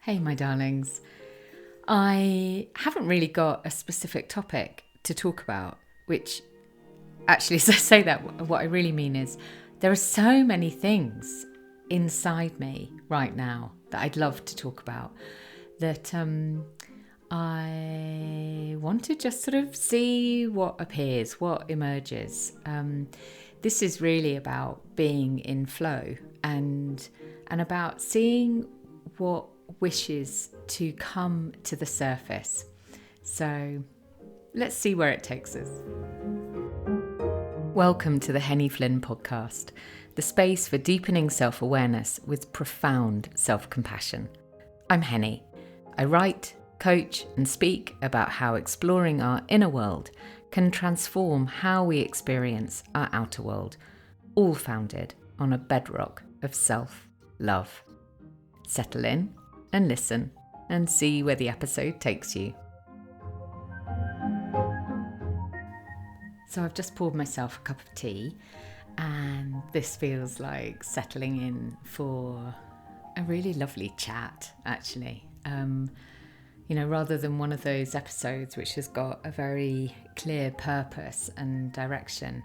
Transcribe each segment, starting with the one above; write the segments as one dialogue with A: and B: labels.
A: Hey, my darlings. I haven't really got a specific topic to talk about, which actually, as I say that, what I really mean is there are so many things inside me right now that I'd love to talk about that I want to just sort of see what appears, what emerges. This is really about being in flow and about seeing what wishes to come to the surface. So let's see where it takes us. Welcome to the Henny Flynn podcast, the space for deepening self-awareness with profound self-compassion. I'm Henny. I write, coach, and speak about how exploring our inner world can transform how we experience our outer world, all founded on a bedrock of self-love. Settle in and listen and see where the episode takes you. So I've just poured myself a cup of tea and this feels like settling in for a really lovely chat, actually. Rather than one of those episodes which has got a very clear purpose and direction,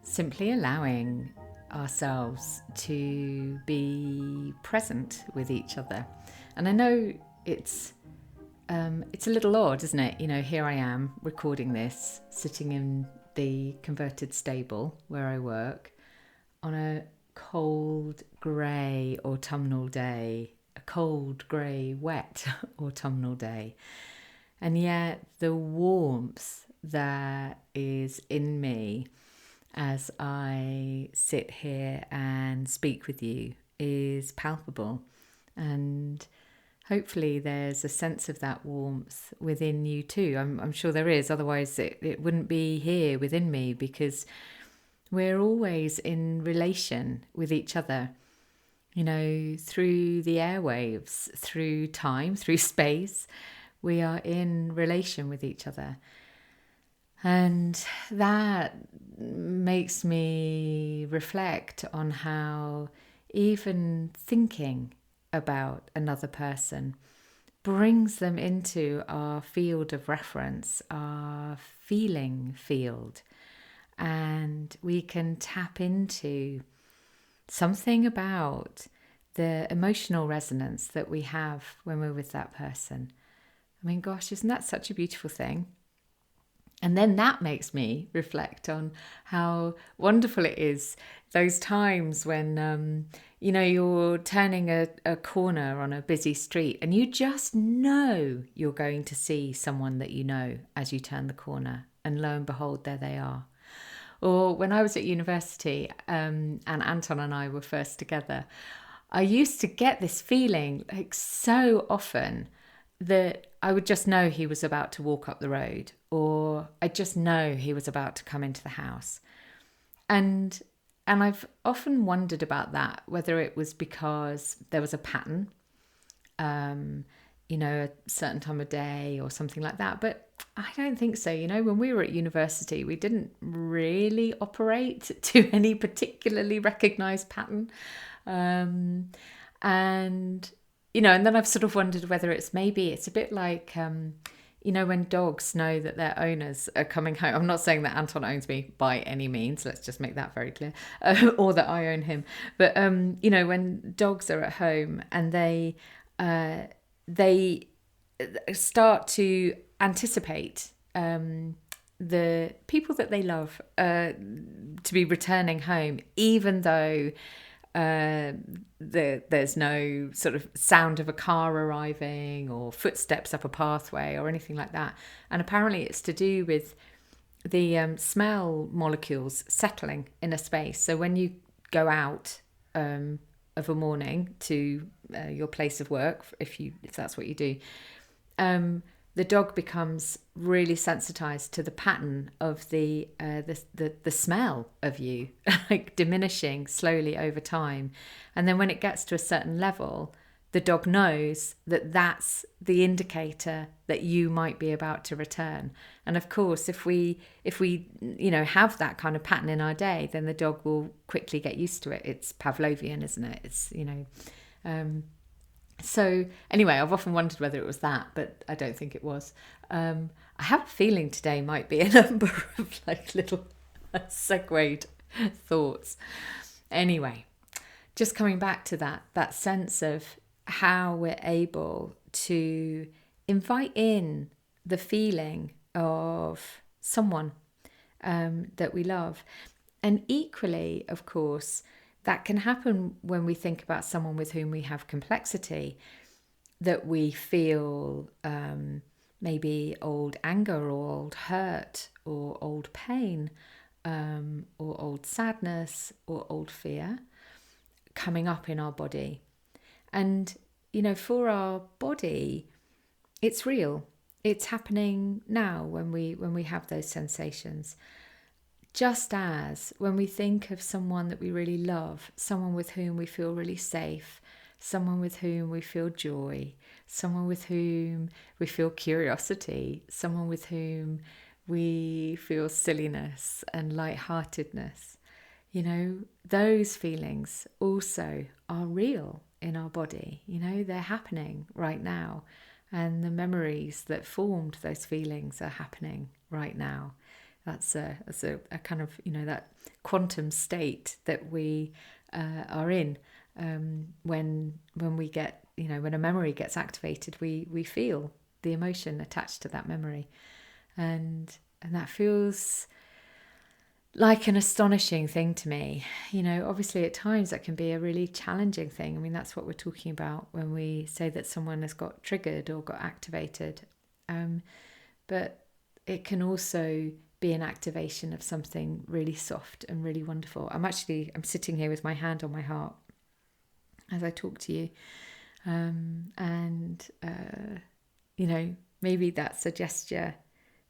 A: simply allowing ourselves to be present with each other. And I know it's a little odd, isn't it? Here I am recording this, sitting in the converted stable where I work on a cold, grey autumnal day, a cold, grey, wet autumnal day. And yet the warmth that is in me as I sit here and speak with you is palpable. And hopefully there's a sense of that warmth within you too. I'm sure there is, otherwise it wouldn't be here within me, because we're always in relation with each other, through the airwaves, through time, through space. We are in relation with each other. And that makes me reflect on how even thinking about another person brings them into our field of reference, our feeling field, and we can tap into something about the emotional resonance that we have when we're with that person. I mean, gosh, isn't that such a beautiful thing? And then that makes me reflect on how wonderful it is those times when, you're turning a corner on a busy street and you just know you're going to see someone that you know as you turn the corner, and lo and behold, there they are. Or when I was at university and Anton and I were first together, I used to get this feeling like so often that I would just know he was about to walk up the road, or I just know he was about to come into the house. And I've often wondered about that, whether it was because there was a pattern, a certain time of day or something like that. But I don't think so. When we were at university, we didn't really operate to any particularly recognized pattern. And then I've sort of wondered whether it's a bit like, when dogs know that their owners are coming home. I'm not saying that Anton owns me by any means. Let's just make that very clear. Or that I own him. But, when dogs are at home and they start to anticipate the people that they love to be returning home, even though there's no sort of sound of a car arriving or footsteps up a pathway or anything like that. And apparently it's to do with the smell molecules settling in a space. So when you go out of a morning to your place of work, if that's what you do, the dog becomes really sensitized to the pattern of the smell of you, like diminishing slowly over time. And then when it gets to a certain level, the dog knows that that's the indicator that you might be about to return. And of course, if we have that kind of pattern in our day, then the dog will quickly get used to it. It's Pavlovian, isn't it? It's So anyway, I've often wondered whether it was that, but I don't think it was. I have a feeling today might be a number of like little segued thoughts. Anyway, just coming back to that sense of how we're able to invite in the feeling of someone that we love. And equally, of course, that can happen when we think about someone with whom we have complexity, that we feel maybe old anger or old hurt or old pain or old sadness or old fear coming up in our body. And, for our body, it's real. It's happening now when we have those sensations. Just as when we think of someone that we really love, someone with whom we feel really safe, someone with whom we feel joy, someone with whom we feel curiosity, someone with whom we feel silliness and lightheartedness, those feelings also are real in our body. They're happening right now. And the memories that formed those feelings are happening right now. That's a kind of, that quantum state that we are in when we get, when a memory gets activated, we feel the emotion attached to that memory. And that feels like an astonishing thing to me. Obviously at times that can be a really challenging thing. I mean, that's what we're talking about when we say that someone has got triggered or got activated. But it can also be an activation of something really soft and really wonderful. I'm sitting here with my hand on my heart as I talk to you. Maybe that's a gesture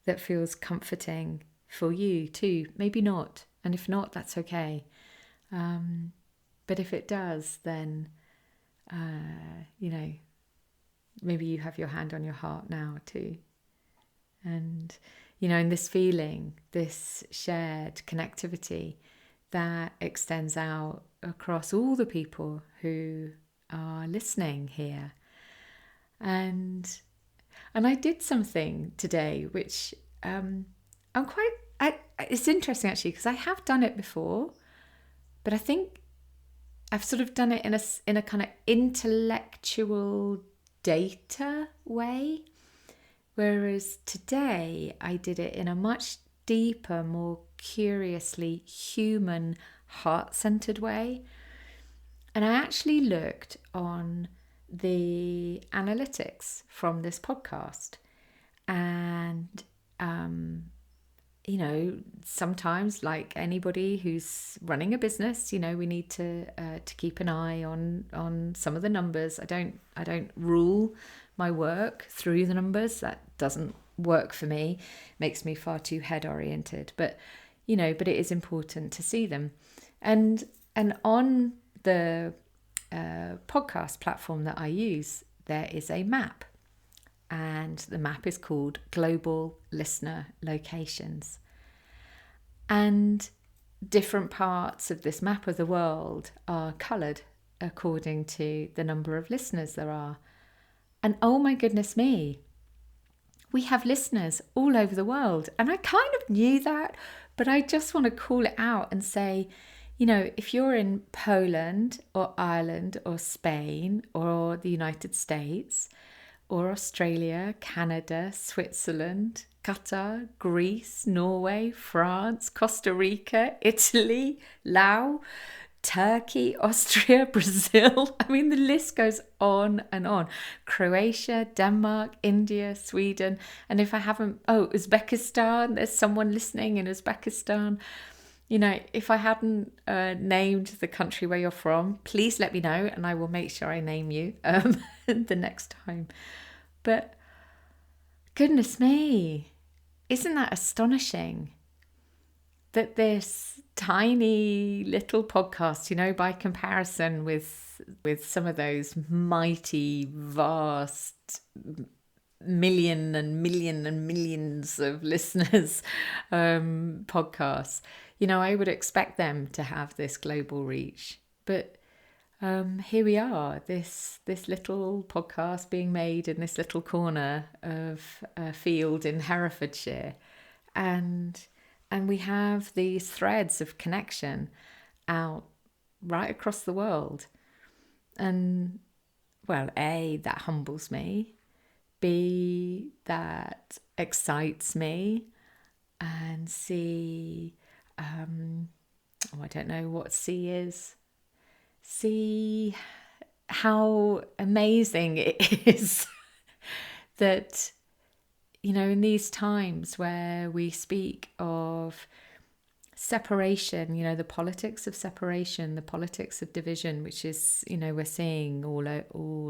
A: that feels comforting for you too. Maybe not. And if not, that's okay. But if it does, then, maybe you have your hand on your heart now too. And, in this feeling, this shared connectivity that extends out across all the people who are listening here. And I did something today, which it's interesting actually, because I have done it before, but I think I've sort of done it in a kind of intellectual data way. Whereas today I did it in a much deeper, more curiously human, heart-centered way. And I actually looked on the analytics from this podcast. And, sometimes, like anybody who's running a business, we need to keep an eye on some of the numbers. I don't rule my work through the numbers. That doesn't work for me. Makes me far too head oriented. But it is important to see them. And on the podcast platform that I use, there is a map. And the map is called Global Listener Locations. And different parts of this map of the world are coloured according to the number of listeners there are. And oh my goodness me, we have listeners all over the world. And I kind of knew that, but I just want to call it out and say, if you're in Poland or Ireland or Spain or the United States or Australia, Canada, Switzerland, Qatar, Greece, Norway, France, Costa Rica, Italy, Laos, Turkey, Austria, Brazil. I mean, the list goes on and on. Croatia, Denmark, India, Sweden. And if I haven't, Uzbekistan, there's someone listening in Uzbekistan. If I hadn't named the country where you're from, please let me know and I will make sure I name you the next time. But goodness me, isn't that astonishing? That this tiny little podcast, by comparison with some of those mighty, vast, million and millions of listeners podcasts, I would expect them to have this global reach. But here we are, this little podcast being made in this little corner of a field in Herefordshire, and we have these threads of connection out right across the world. And well, A, that humbles me. B, that excites me. And C, I don't know what C is. See how amazing it is that, in these times where we speak of separation, the politics of separation, the politics of division, which is, we're seeing all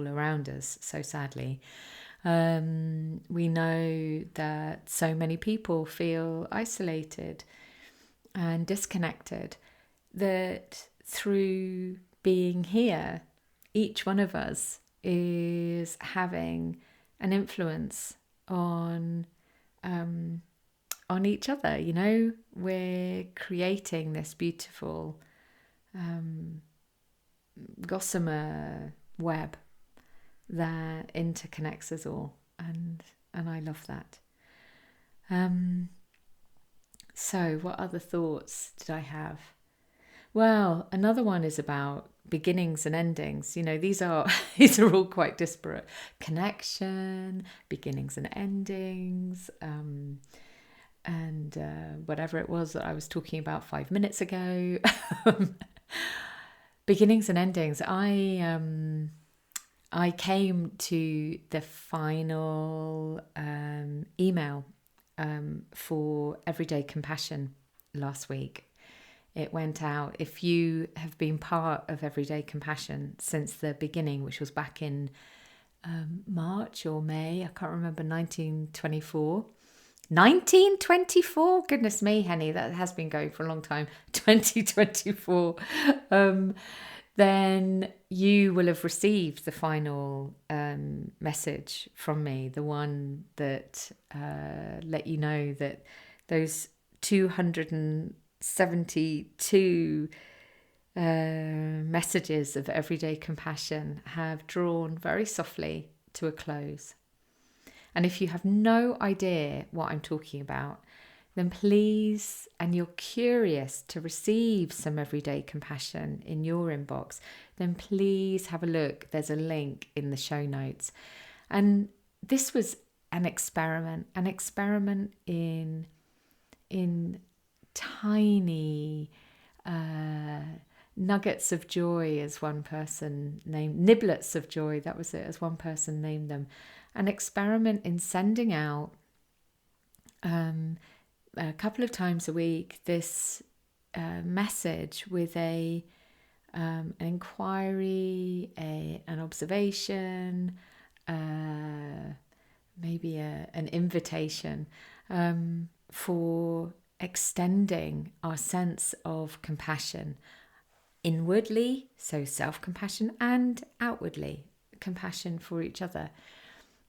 A: around us so sadly. We know that so many people feel isolated and disconnected, that through being here, each one of us is having an influence on each other. We're creating this beautiful gossamer web that interconnects us all, and I love that. So what other thoughts did I have? Well, another one is about beginnings and endings. These are all quite disparate. Connection, beginnings and endings, and whatever it was that I was talking about 5 minutes ago. Beginnings and endings. I came to the final email for Everyday Compassion last week. It went out. If you have been part of Everyday Compassion since the beginning, which was back in March or May, I can't remember, 1924. 1924? Goodness me, Henny, that has been going for a long time. 2024. Then you will have received the final message from me, the one that let you know that those 272 messages of Everyday Compassion have drawn very softly to a close. And if you have no idea what I'm talking about, then please, and you're curious to receive some Everyday Compassion in your inbox, then please have a look. There's a link in the show notes. And this was an experiment in tiny nuggets of joy, as one person named, niblets of joy, that was it, as one person named them. An experiment in sending out a couple of times a week this message with an inquiry, an observation, maybe an invitation for extending our sense of compassion inwardly, so self-compassion, and outwardly, compassion for each other.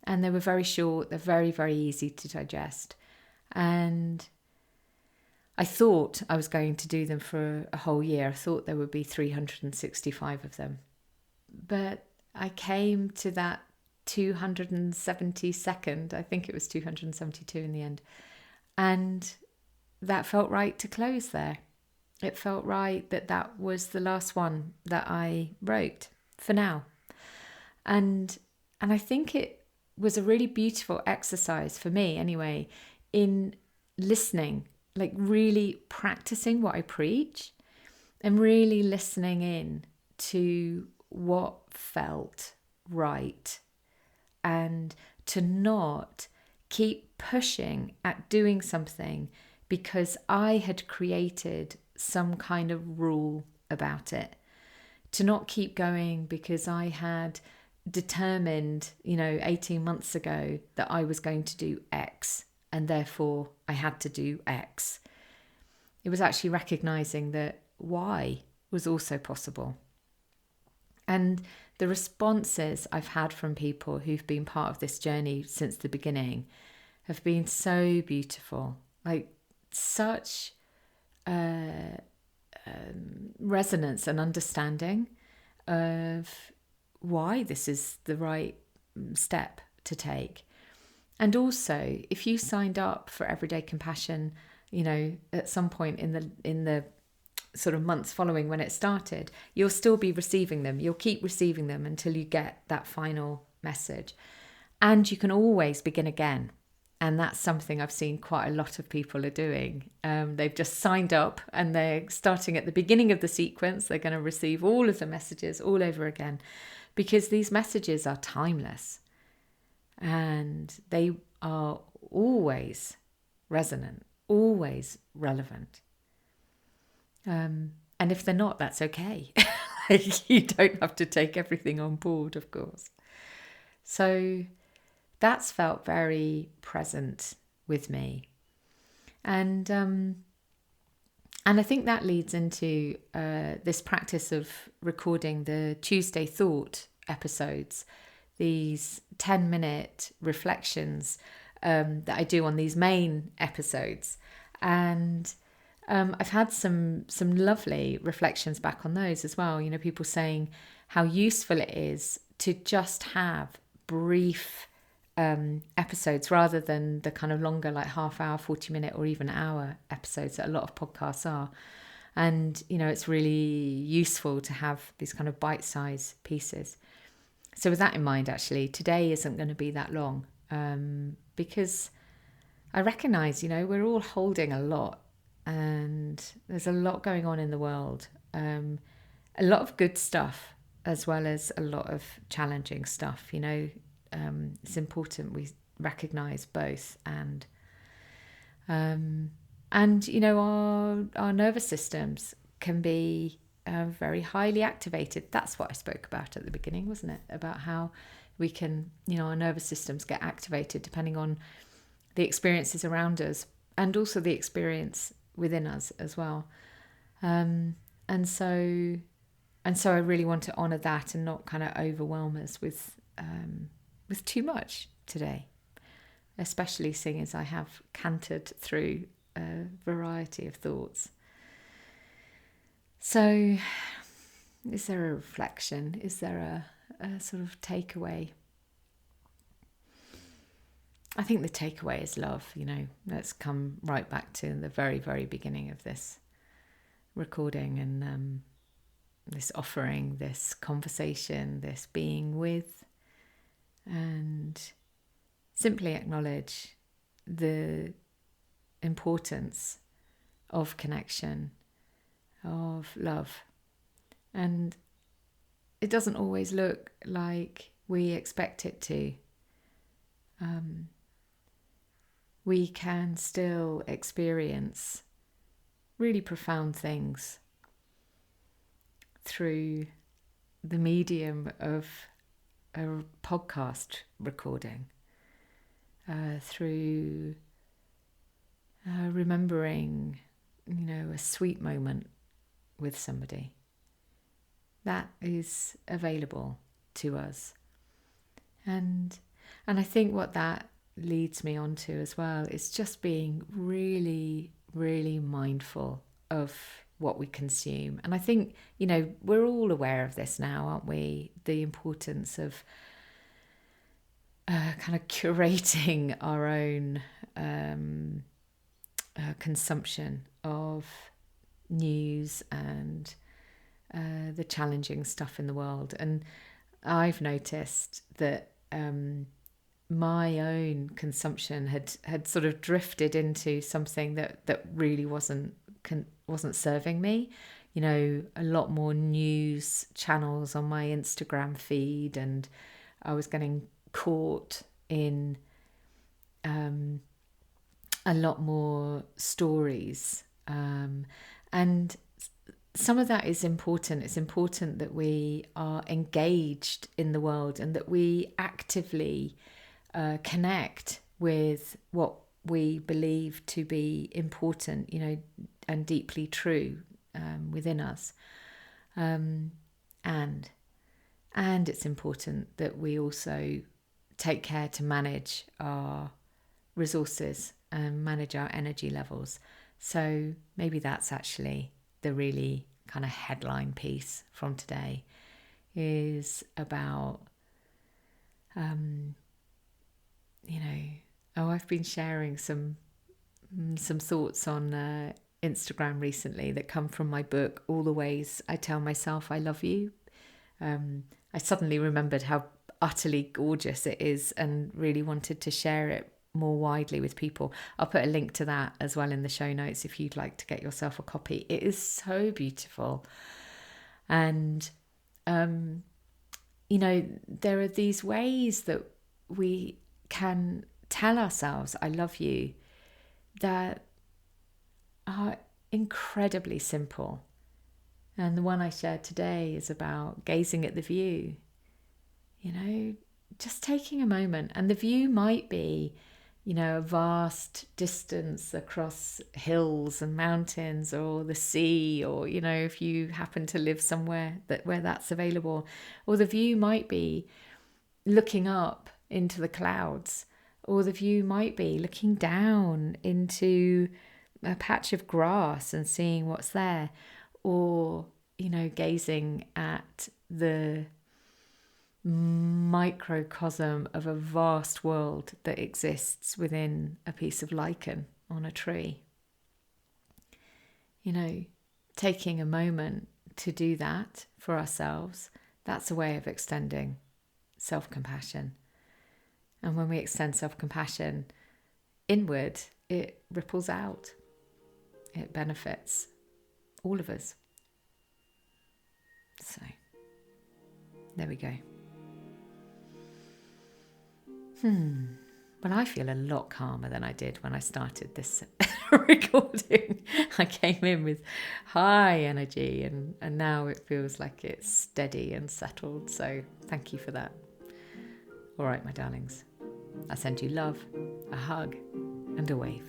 A: And they were very short, they're very, very easy to digest. And I thought I was going to do them for a whole year. I thought there would be 365 of them. But I came to that 272nd, I think it was 272 in the end. And that felt right to close there. It felt right that was the last one that I wrote for now. And I think it was a really beautiful exercise for me anyway, in listening, like really practicing what I preach and really listening in to what felt right, and to not keep pushing at doing something because I had created some kind of rule about it, to not keep going because I had determined, 18 months ago that I was going to do X and therefore I had to do X. It was actually recognizing that Y was also possible. And the responses I've had from people who've been part of this journey since the beginning have been so beautiful, like such resonance and understanding of why this is the right step to take. And also, if you signed up for Everyday Compassion, at some point in the sort of months following when it started, you'll still be receiving them. You'll keep receiving them until you get that final message. And you can always begin again. And that's something I've seen quite a lot of people are doing. They've just signed up and they're starting at the beginning of the sequence. They're going to receive all of the messages all over again, because these messages are timeless and they are always resonant, always relevant. And if they're not, that's okay. You don't have to take everything on board, of course. So that's felt very present with me. And I think that leads into this practice of recording the Tuesday Thought episodes, these 10-minute reflections that I do on these main episodes. And I've had some lovely reflections back on those as well. People saying how useful it is to just have brief episodes rather than the kind of longer, like half-hour, 40-minute or even hour episodes that a lot of podcasts are. And, it's really useful to have these kind of bite-sized pieces. So with that in mind, actually, today isn't going to be that long because I recognise, we're all holding a lot and there's a lot going on in the world. A lot of good stuff as well as a lot of challenging stuff, it's important we recognise both, and our nervous systems can be very highly activated. That's what I spoke about at the beginning, wasn't it? About how we can, our nervous systems get activated depending on the experiences around us and also the experience within us as well. And so I really want to honour that and not kind of overwhelm us with too much today, especially seeing as I have cantered through a variety of thoughts. So is there a reflection? Is there a sort of takeaway? I think the takeaway is love. Let's come right back to the very, very beginning of this recording and this offering, this conversation, this being with, and simply acknowledge the importance of connection, of love. And it doesn't always look like we expect it to. We can still experience really profound things through the medium of a podcast recording, through remembering, a sweet moment with somebody. That is available to us. And I think what that leads me on to as well is just being really, really mindful of what we consume. And I think, we're all aware of this now, aren't we? The importance of kind of curating our own consumption of news and the challenging stuff in the world. And I've noticed that my own consumption had sort of drifted into something that really wasn't serving me. A lot more news channels on my Instagram feed, and I was getting caught in a lot more stories. And some of that is important. It's important that we are engaged in the world and that we actively connect with what we believe to be important, and deeply true within us. And it's important that we also take care to manage our resources and manage our energy levels. So maybe that's actually the really kind of headline piece from today, is about, I've been sharing some thoughts on Instagram recently that come from my book, All the Ways I Tell Myself I Love You. I suddenly remembered how utterly gorgeous it is and really wanted to share it more widely with people. I'll put a link to that as well in the show notes if you'd like to get yourself a copy. It is so beautiful. And, there are these ways that we can tell ourselves, I love you, that are incredibly simple. And the one I shared today is about gazing at the view. Just taking a moment. And the view might be, a vast distance across hills and mountains, or the sea, or, if you happen to live somewhere where that's available. Or the view might be looking up into the clouds, or the view might be looking down into a patch of grass and seeing what's there, or, gazing at the microcosm of a vast world that exists within a piece of lichen on a tree. Taking a moment to do that for ourselves, that's a way of extending self-compassion. And when we extend self-compassion inward, it ripples out. It benefits all of us. So, there we go. Well, I feel a lot calmer than I did when I started this recording. I came in with high energy and now it feels like it's steady and settled. So thank you for that. All right, my darlings. I send you love, a hug, and a wave.